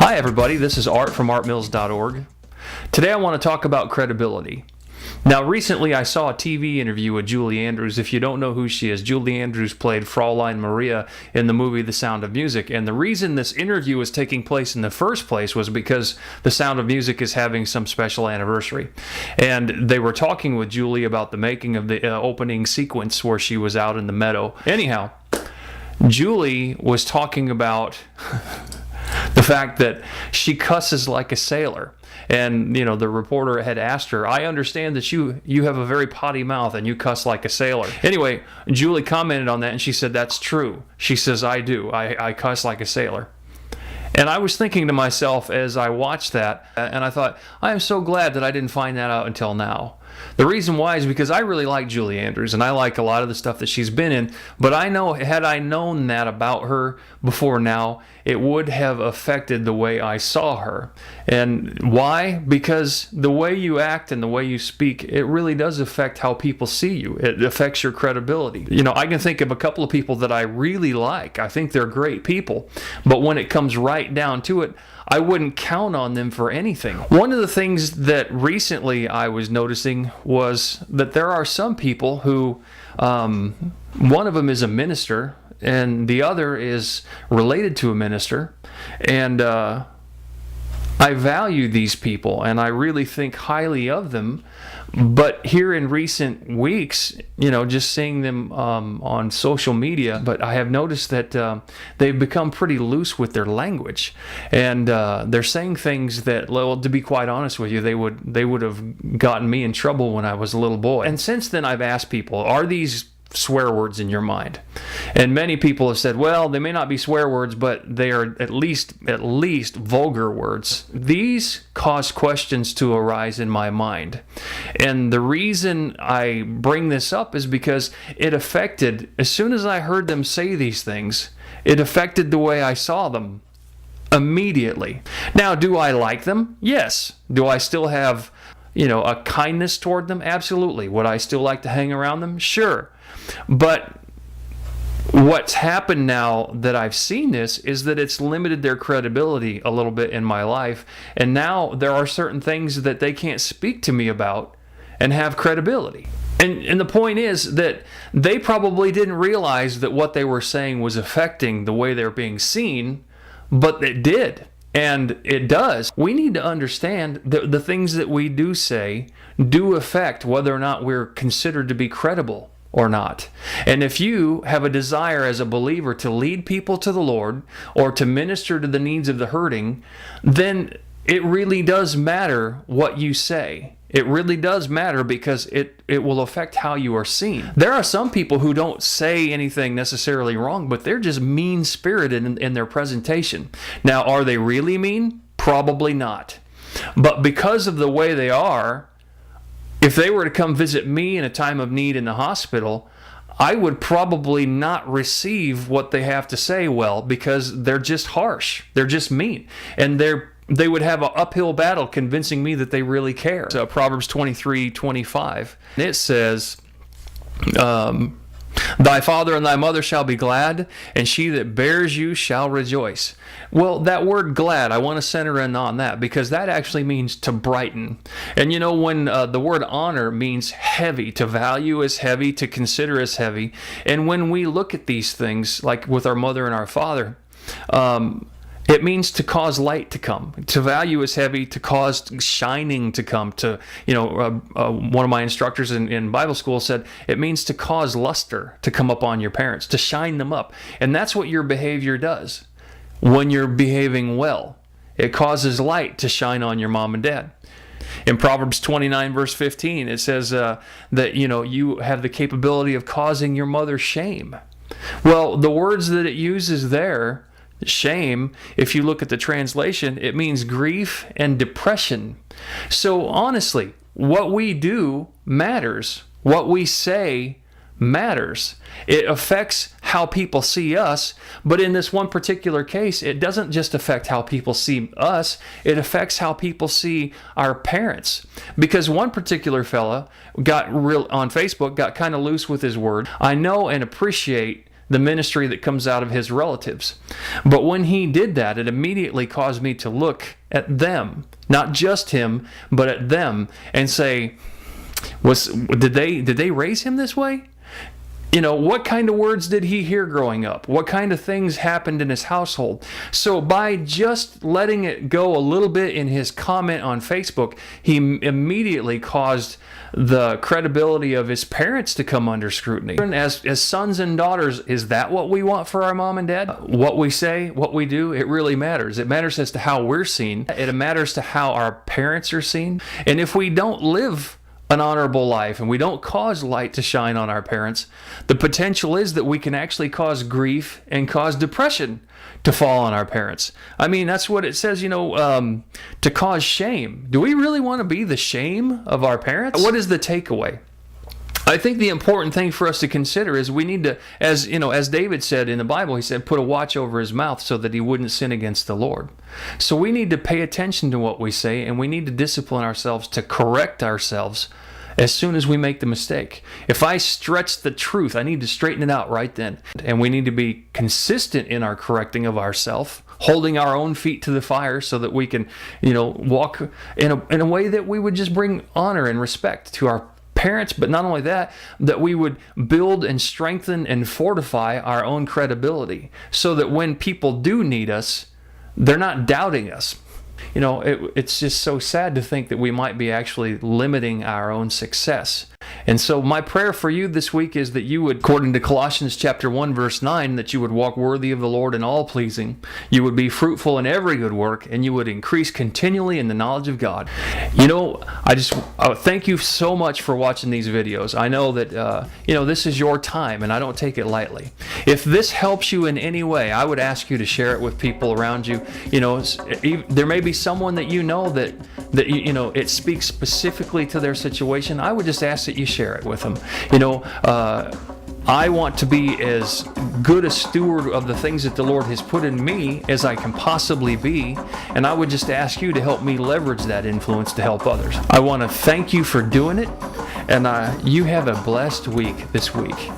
Hi everybody, this is Art from artmills.org. Today I want to talk about credibility. Now recently I saw a TV interview with Julie Andrews. If you don't know who she is, Julie Andrews played Fraulein Maria in the movie The Sound of Music. And the reason this interview was taking place in the first place was because The Sound of Music is having some special anniversary. And they were talking with Julie about the making of the opening sequence where she was out in the meadow. Anyhow, Julie was talking about the fact that she cusses like a sailor. And, the reporter had asked her, I understand that you have a very potty mouth and you cuss like a sailor. Anyway, Julie commented on that and she said, that's true. She says, I do. I cuss like a sailor. And I was thinking to myself as I watched that, and I thought, I am so glad that I didn't find that out until now. The reason why is because I really like Julie Andrews, and I like a lot of the stuff that she's been in, but I know, had I known that about her before now, it would have affected the way I saw her. And why? Because the way you act and the way you speak, it really does affect how people see you. It affects your credibility. I can think of a couple of people that I really like. I think they're great people, but when it comes right down to it, I wouldn't count on them for anything. One of the things that recently I was noticing was that there are some people who, one of them is a minister and the other is related to a minister, and I value these people and I really think highly of them. But here in recent weeks, just seeing them on social media, but I have noticed that they've become pretty loose with their language, and they're saying things that, well, to be quite honest with you, they would have gotten me in trouble when I was a little boy. And since then, I've asked people, are these swear words in your mind? And many people have said, well, they may not be swear words, but they are at least vulgar words. These cause questions to arise in my mind. And the reason I bring this up is because it affected, as soon as I heard them say these things, it affected the way I saw them immediately. Now, do I like them? Yes. Do I still have, a kindness toward them? Absolutely. Would I still like to hang around them? Sure. But what's happened now that I've seen this is that it's limited their credibility a little bit in my life. And now there are certain things that they can't speak to me about and have credibility. And the point is that they probably didn't realize that what they were saying was affecting the way they're being seen, but it did. And it does. We need to understand that the things that we do say do affect whether or not we're considered to be credible or not. And if you have a desire as a believer to lead people to the Lord or to minister to the needs of the hurting, then it really does matter what you say. It really does matter because it will affect how you are seen. There are some people who don't say anything necessarily wrong, but they're just mean-spirited in their presentation. Now, are they really mean? Probably not. But because of the way they are, if they were to come visit me in a time of need in the hospital, I would probably not receive what they have to say well because they're just harsh. They're just mean. And they would have an uphill battle convincing me that they really care. So Proverbs 23:25, it says, thy father and thy mother shall be glad, and she that bears you shall rejoice. Well, that word glad, I want to center in on that because that actually means to brighten. And when the word honor means heavy, to value as heavy, to consider as heavy. And when we look at these things, like with our mother and our father, it means to cause light to come. To value is heavy, to cause shining to come. To, one of my instructors in Bible school said, it means to cause luster to come upon your parents, to shine them up. And that's what your behavior does when you're behaving well. It causes light to shine on your mom and dad. In Proverbs 29, verse 15, it says that, you have the capability of causing your mother shame. Well, the words that it uses there, shame, if you look at the translation, it means grief and depression. So honestly, what we do matters. What we say matters. It affects how people see us, but in this one particular case, it doesn't just affect how people see us, it affects how people see our parents. Because one particular fella on Facebook got kind of loose with his word. I know and appreciate the ministry that comes out of his relatives. But when he did that, it immediately caused me to look at them, not just him, but at them, and say, did they raise him this way? You know, what kind of words did he hear growing up? What kind of things happened in his household? So by just letting it go a little bit in his comment on Facebook, he immediately caused the credibility of his parents to come under scrutiny. As sons and daughters, is that what we want for our mom and dad? What we say, what we do, it really matters. It matters as to how we're seen. It matters to how our parents are seen. And if we don't live an honorable life and we don't cause light to shine on our parents, the potential is that we can actually cause grief and cause depression to fall on our parents. I mean, that's what it says, to cause shame. Do we really want to be the shame of our parents? What is the takeaway? I think the important thing for us to consider is we need to, as David said in the Bible, he said, put a watch over his mouth so that he wouldn't sin against the Lord. So we need to pay attention to what we say, and we need to discipline ourselves to correct ourselves as soon as we make the mistake. If I stretch the truth, I need to straighten it out right then. And we need to be consistent in our correcting of ourselves, holding our own feet to the fire so that we can, walk in a way that we would just bring honor and respect to our parents, but not only that we would build and strengthen and fortify our own credibility so that when people do need us, they're not doubting us. It's just so sad to think that we might be actually limiting our own success. And so my prayer for you this week is that you would, according to Colossians chapter 1, verse 9, that you would walk worthy of the Lord in all pleasing. You would be fruitful in every good work, and you would increase continually in the knowledge of God. I thank you so much for watching these videos. I know that, this is your time, and I don't take it lightly. If this helps you in any way, I would ask you to share it with people around you. There may be someone that that it speaks specifically to their situation. I would just ask that you share it with them. I want to be as good a steward of the things that the Lord has put in me as I can possibly be, and I would just ask you to help me leverage that influence to help others. I want to thank you for doing it, and you have a blessed week this week.